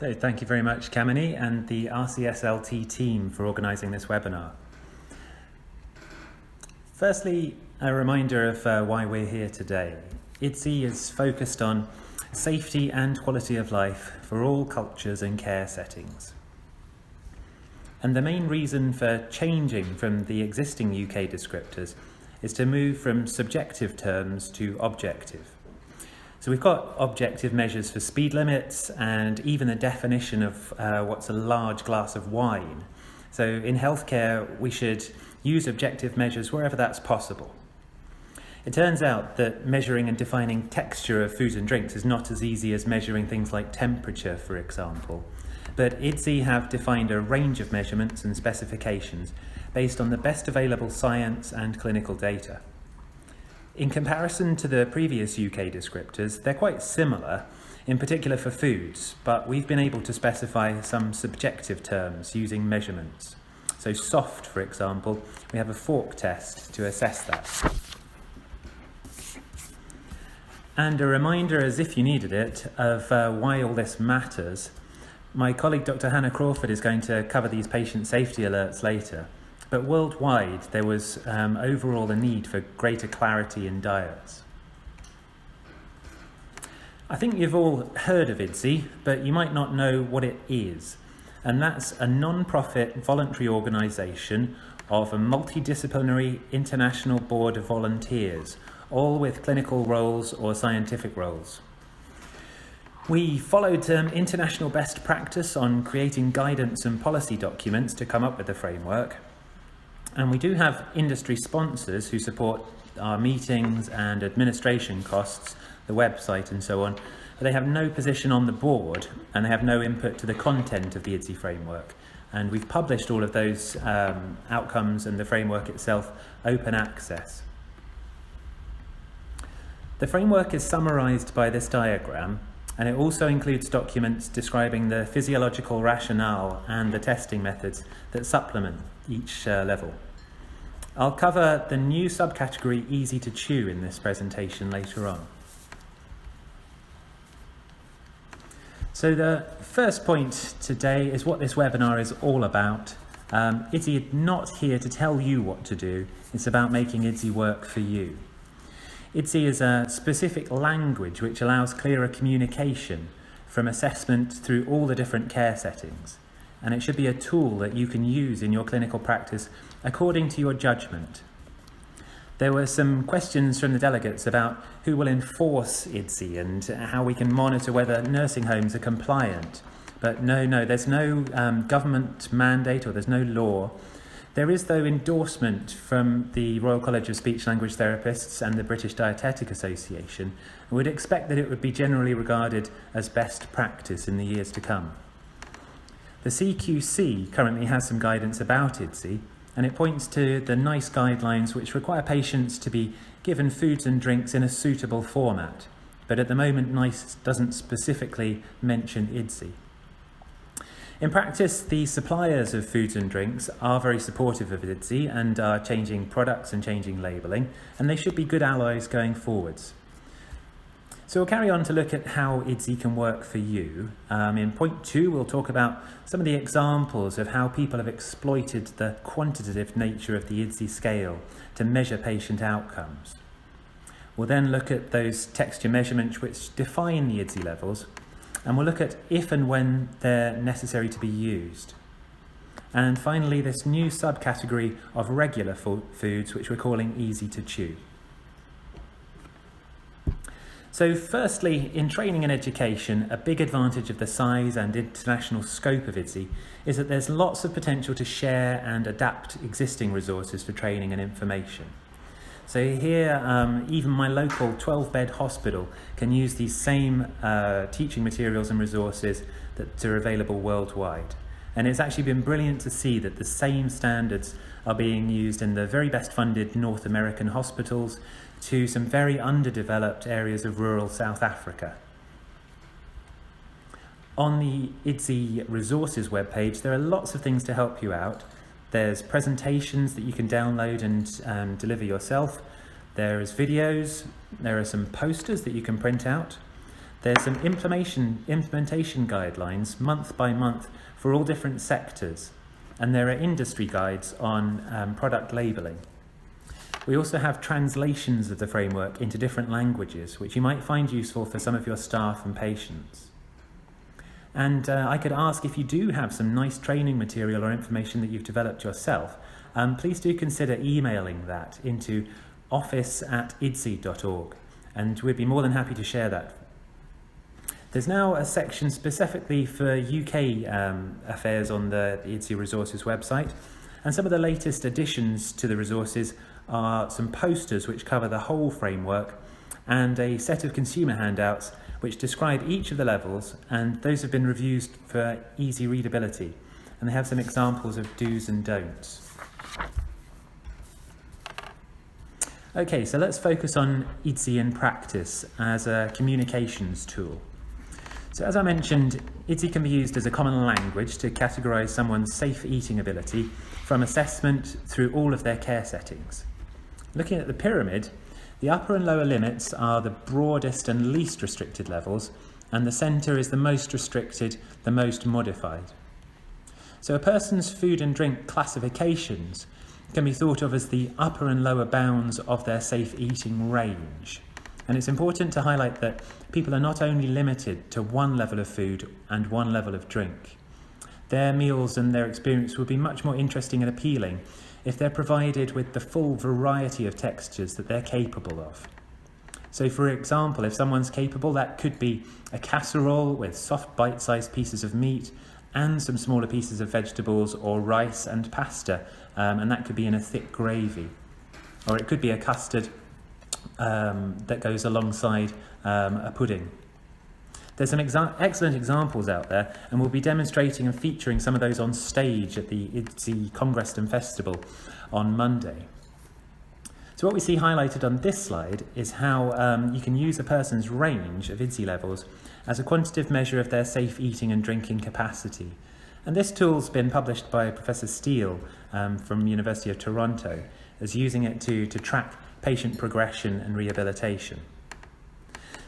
So thank you very much, Kamini, and the RCSLT team for organising this webinar. Firstly, a reminder of why we're here today. IDDSI is focused on safety and quality of life for all cultures and care settings. And the main reason for changing from the existing UK descriptors is to move from subjective terms to objective. So we've got objective measures for speed limits and even a definition of what's a large glass of wine. So in healthcare, we should use objective measures wherever that's possible. It turns out that measuring and defining texture of foods and drinks is not as easy as measuring things like temperature, for example. But IDDSI have defined a range of measurements and specifications based on the best available science and clinical data. In comparison to the previous UK descriptors, they're quite similar, in particular for foods, but we've been able to specify some subjective terms using measurements. So soft, for example, we have a fork test to assess that. And a reminder, as if you needed it, of why all this matters. My colleague Dr. Hannah Crawford is going to cover these patient safety alerts later. But worldwide, there was overall a need for greater clarity in diets. I think you've all heard of IDDSI, but you might not know what it is. And that's a non-profit voluntary organisation of a multidisciplinary international board of volunteers, all with clinical roles or scientific roles. We followed international best practice on creating guidance and policy documents to come up with the framework. And we do have industry sponsors who support our meetings and administration costs, the website and so on, but they have no position on the board and they have no input to the content of the IDDSI framework. And we've published all of those outcomes and the framework itself open access. The framework is summarised by this diagram, and it also includes documents describing the physiological rationale and the testing methods that supplement each level. I'll cover the new subcategory easy to chew in this presentation later on. So the first point today is what this webinar is all about. IDDSI is not here to tell you what to do, it's about making IDDSI work for you. IDDSI is a specific language which allows clearer communication from assessment through all the different care settings. And it should be a tool that you can use in your clinical practice according to your judgment. There were some questions from the delegates about who will enforce IDDSI and how we can monitor whether nursing homes are compliant. But no, there's no government mandate or there's no law. There is, though, endorsement from the Royal College of Speech Language Therapists and the British Dietetic Association, and we'd expect that it would be generally regarded as best practice in the years to come. The CQC currently has some guidance about IDDSI, and it points to the NICE guidelines which require patients to be given foods and drinks in a suitable format. But at the moment, NICE doesn't specifically mention IDDSI. In practice, the suppliers of foods and drinks are very supportive of IDDSI and are changing products and changing labelling, and they should be good allies going forwards. So we'll carry on to look at how IDDSI can work for you. In point 2, we'll talk about some of the examples of how people have exploited the quantitative nature of the IDDSI scale to measure patient outcomes. We'll then look at those texture measurements which define the IDDSI levels, and we'll look at if and when they're necessary to be used. And finally, this new subcategory of regular foods, which we're calling easy to chew. So firstly, in training and education, a big advantage of the size and international scope of IDDSI is that there's lots of potential to share and adapt existing resources for training and information. So here, even my local 12-bed hospital can use these same teaching materials and resources that are available worldwide. And it's actually been brilliant to see that the same standards are being used in the very best funded North American hospitals to some very underdeveloped areas of rural South Africa. On the IDDSI resources webpage, there are lots of things to help you out. There's presentations that you can download and deliver yourself. There's videos, there are some posters that you can print out. There's some implementation guidelines month by month for all different sectors, and there are industry guides on product labelling. We also have translations of the framework into different languages, which you might find useful for some of your staff and patients. And I could ask, if you do have some nice training material or information that you've developed yourself, please do consider emailing that into office@idsi.org, and we'd be more than happy to share that. There's now a section specifically for UK affairs on the IDDSI Resources website, and some of the latest additions to the resources are some posters which cover the whole framework and a set of consumer handouts which describe each of the levels, and those have been reviewed for easy readability, and they have some examples of do's and don'ts. Okay, so let's focus on IDDSI in practice as a communications tool. So as I mentioned, IDDSI can be used as a common language to categorise someone's safe eating ability from assessment through all of their care settings. Looking at the pyramid, the upper and lower limits are the broadest and least restricted levels, and the centre is the most restricted, the most modified. So a person's food and drink classifications can be thought of as the upper and lower bounds of their safe eating range. And it's important to highlight that people are not only limited to one level of food and one level of drink. Their meals and their experience will be much more interesting and appealing if they're provided with the full variety of textures that they're capable of. So for example, if someone's capable, that could be a casserole with soft bite-sized pieces of meat and some smaller pieces of vegetables or rice and pasta, and that could be in a thick gravy. Or it could be a custard that goes alongside a pudding. There's some excellent examples out there, and we'll be demonstrating and featuring some of those on stage at the IDDSI Congress and Festival on Monday. So what we see highlighted on this slide is how you can use a person's range of IDDSI levels as a quantitative measure of their safe eating and drinking capacity. And this tool's been published by Professor Steele from University of Toronto, as using it to track patient progression and rehabilitation.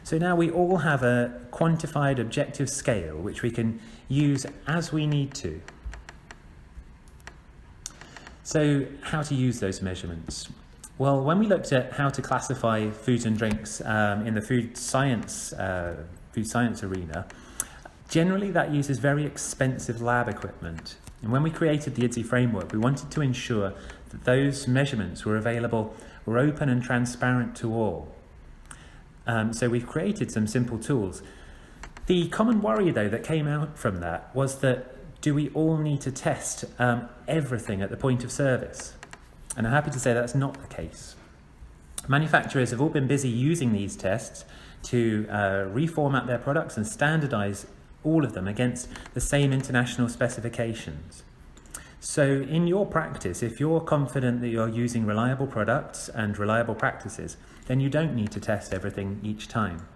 So now we all have a quantified objective scale which we can use as we need to. So how to use those measurements? Well, when we looked at how to classify foods and drinks in the food science arena, generally that uses very expensive lab equipment. And when we created the IDDSI framework, we wanted to ensure that those measurements were available, were open and transparent to all. So we've created some simple tools. The common worry, though, that came out from that was that, do we all need to test everything at the point of service? And I'm happy to say that's not the case. Manufacturers have all been busy using these tests to reformat their products and standardise all of them against the same international specifications. So in your practice, if you're confident that you're using reliable products and reliable practices, then you don't need to test everything each time.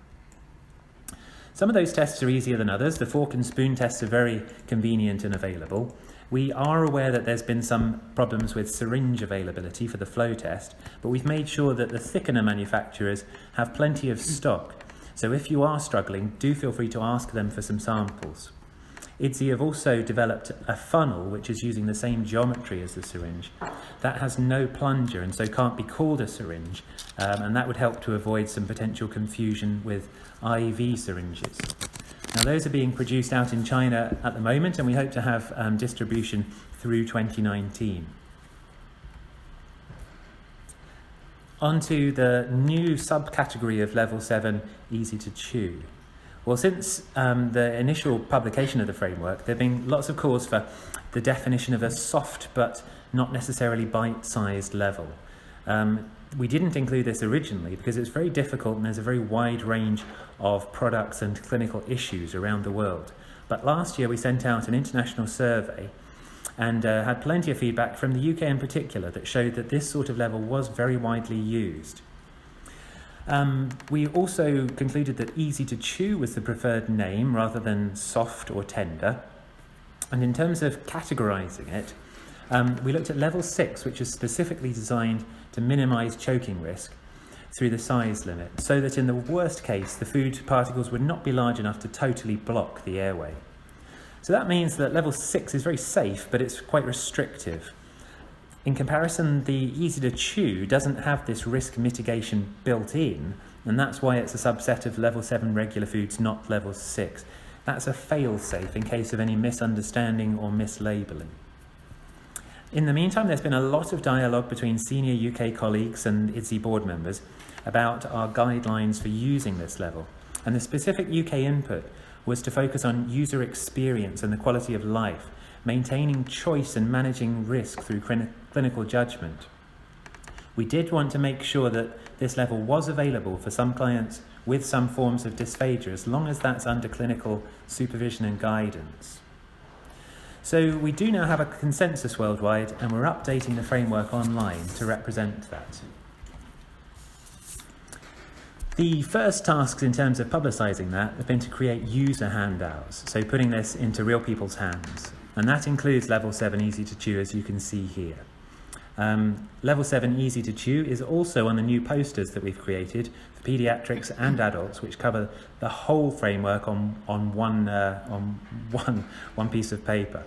Some of those tests are easier than others. The fork and spoon tests are very convenient and available. We are aware that there's been some problems with syringe availability for the flow test, but we've made sure that the thickener manufacturers have plenty of stock. So if you are struggling, do feel free to ask them for some samples. IDDSI have also developed a funnel which is using the same geometry as the syringe. That has no plunger and so can't be called a syringe, and that would help to avoid some potential confusion with IV syringes. Now those are being produced out in China at the moment, and we hope to have distribution through 2019. On to the new subcategory of level 7, easy to chew. Well, since the initial publication of the framework, there have been lots of calls for the definition of a soft but not necessarily bite-sized level. We didn't include this originally because it's very difficult and there's a very wide range of products and clinical issues around the world. But last year we sent out an international survey and had plenty of feedback from the UK in particular that showed that this sort of level was very widely used. We also concluded that easy to chew was the preferred name rather than soft or tender. And in terms of categorising it, we looked at level 6, which is specifically designed to minimise choking risk. through the size limit, so that in the worst case, the food particles would not be large enough to totally block the airway. So that means that level 6 is very safe, but it's quite restrictive. In comparison, the easy to chew doesn't have this risk mitigation built in, and that's why it's a subset of level 7 regular foods, not level 6. That's a fail-safe in case of any misunderstanding or mislabeling. In the meantime, there's been a lot of dialogue between senior UK colleagues and IDDSI board members about our guidelines for using this level. And the specific UK input was to focus on user experience and the quality of life, maintaining choice and managing risk through clinical judgment. We did want to make sure that this level was available for some clients with some forms of dysphagia, as long as that's under clinical supervision and guidance. So we do now have a consensus worldwide, and we're updating the framework online to represent that. The first tasks in terms of publicising that have been to create user handouts, so putting this into real people's hands. And that includes level 7 easy to chew, as you can see here. Level 7 easy to chew is also on the new posters that we've created for paediatrics and adults, which cover the whole framework on one piece of paper.